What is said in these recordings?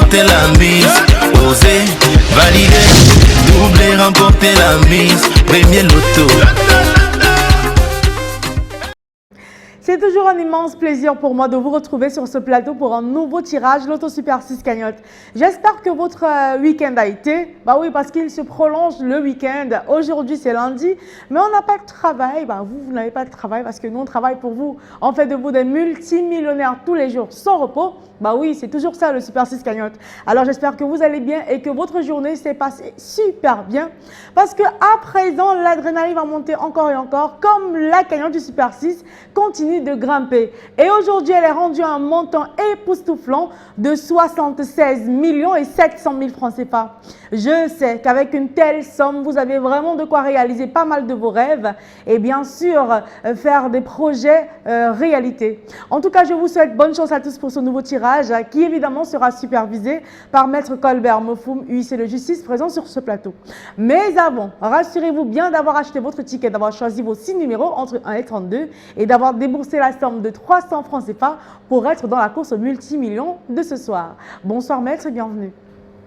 remporter la mise. Oser, valider, doubler, remporter la mise. Premier loto. C'est toujours un immense plaisir pour moi de vous retrouver sur ce plateau pour un nouveau tirage Loto Super 6 cagnotte. J'espère que votre week-end a été, oui, parce qu'il se prolonge le week-end. Aujourd'hui c'est lundi, mais on n'a pas de travail. Vous n'avez pas de travail parce que nous on travaille pour vous. On fait de vous des multimillionnaires tous les jours sans repos. Oui, c'est toujours ça le Super 6 cagnotte. Alors j'espère que vous allez bien et que votre journée s'est passée super bien. Parce que à présent, l'adrénaline va monter encore et encore, comme la cagnotte du Super 6 continue de grimper. Et aujourd'hui, elle est rendue à un montant époustouflant de 76 millions et 700 000 francs CFA. Je sais qu'avec une telle somme, vous avez vraiment de quoi réaliser pas mal de vos rêves et bien sûr faire des projets réalité. En tout cas, je vous souhaite bonne chance à tous pour ce nouveau tirage qui évidemment sera supervisé par Maître Colbert Mofoum, huissier de justice présent sur ce plateau. Mais avant, rassurez-vous bien d'avoir acheté votre ticket, d'avoir choisi vos 6 numéros entre 1 et 32 et d'avoir déboursé la somme de 300 francs CFA pour être dans la course aux multimillions de ce soir. Bonsoir Maître et bienvenue.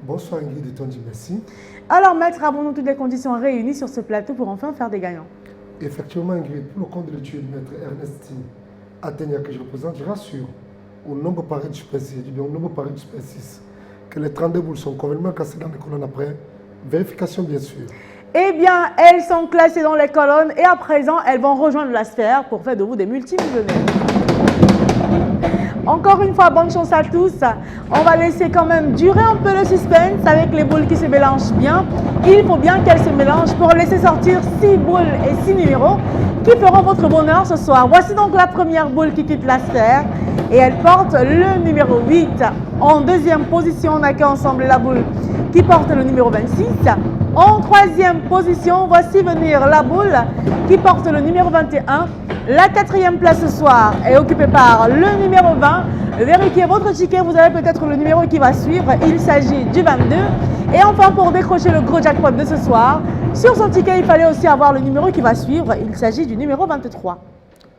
Bonsoir Ingrid et Tondi, merci. Alors Maître, avons-nous toutes les conditions réunies sur ce plateau pour enfin faire des gagnants? Effectivement Ingrid, pour le compte de l'étude Maître Ernestine Athénia que je représente, je rassure au nombre pareil du Super 6, au nombre pareil du Super 6, que les 32 boules sont complètement cassées dans les colonnes après. Vérification bien sûr. Eh bien, elles sont classées dans les colonnes et à présent, elles vont rejoindre la sphère pour faire de vous des multimillionnaires. Encore une fois, bonne chance à tous. On va laisser quand même durer un peu le suspense avec les boules qui se mélangent bien. Il faut bien qu'elles se mélangent pour laisser sortir 6 boules et 6 numéros qui feront votre bonheur ce soir. Voici donc la première boule qui quitte la sphère et elle porte le numéro 8. En deuxième position, on accueille ensemble la boule qui porte le numéro 26. En troisième position, voici venir la boule qui porte le numéro 21. La quatrième place ce soir est occupée par le numéro 20. Vérifiez votre ticket, vous avez peut-être le numéro qui va suivre. Il s'agit du 22. Et enfin, pour décrocher le gros jackpot de ce soir, sur son ticket, il fallait aussi avoir le numéro qui va suivre. Il s'agit du numéro 23.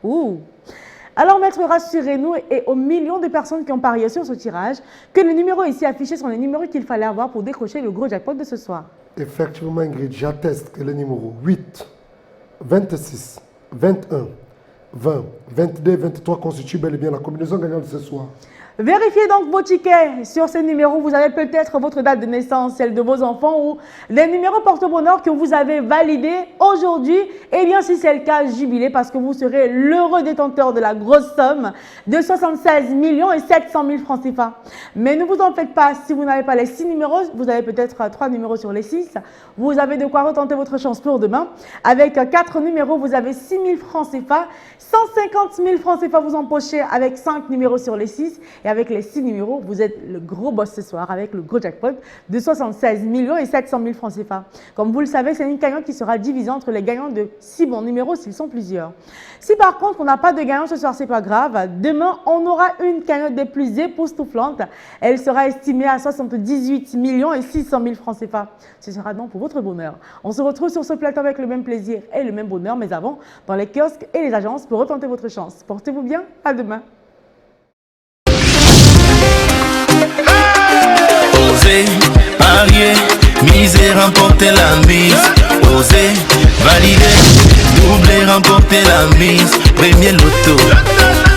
Ouh! Alors maître, rassurez-nous et aux millions de personnes qui ont parié sur ce tirage que les numéros ici affichés sont les numéros qu'il fallait avoir pour décrocher le gros jackpot de ce soir. Effectivement Ingrid, j'atteste que les numéros 8, 26, 21, 20, 22 et 23 constituent bel et bien la combinaison gagnante de ce soir. Vérifiez donc vos tickets. Sur ces numéros, vous avez peut-être votre date de naissance, celle de vos enfants ou les numéros porte-bonheur que vous avez validés aujourd'hui. Et bien, si c'est le cas, jubilez parce que vous serez l'heureux détenteur de la grosse somme de 76 millions et 700 000 francs CFA. Mais ne vous en faites pas, si vous n'avez pas les 6 numéros, vous avez peut-être 3 numéros sur les 6. Vous avez de quoi retenter votre chance pour demain. Avec 4 numéros, vous avez 6 000 francs CFA. 150 000 francs CFA vous empochez avec 5 numéros sur les 6. Et avec les 6 numéros, vous êtes le gros boss ce soir avec le gros jackpot de 76 millions et 700 000 francs CFA. Comme vous le savez, c'est une cagnotte qui sera divisée entre les gagnants de 6 bons numéros s'ils sont plusieurs. Si par contre on n'a pas de gagnant ce soir, c'est pas grave. Demain, on aura une cagnotte des plus époustouflantes. Elle sera estimée à 78 millions et 600 000 francs CFA. Ce sera donc pour votre bonheur. On se retrouve sur ce plateau avec le même plaisir et le même bonheur, mais avant, dans les kiosques et les agences pour retenter votre chance. Portez-vous bien, à demain. Oser, parier, miser, remporter la mise. Oser, valider, doubler, remporter la mise. Premier loto.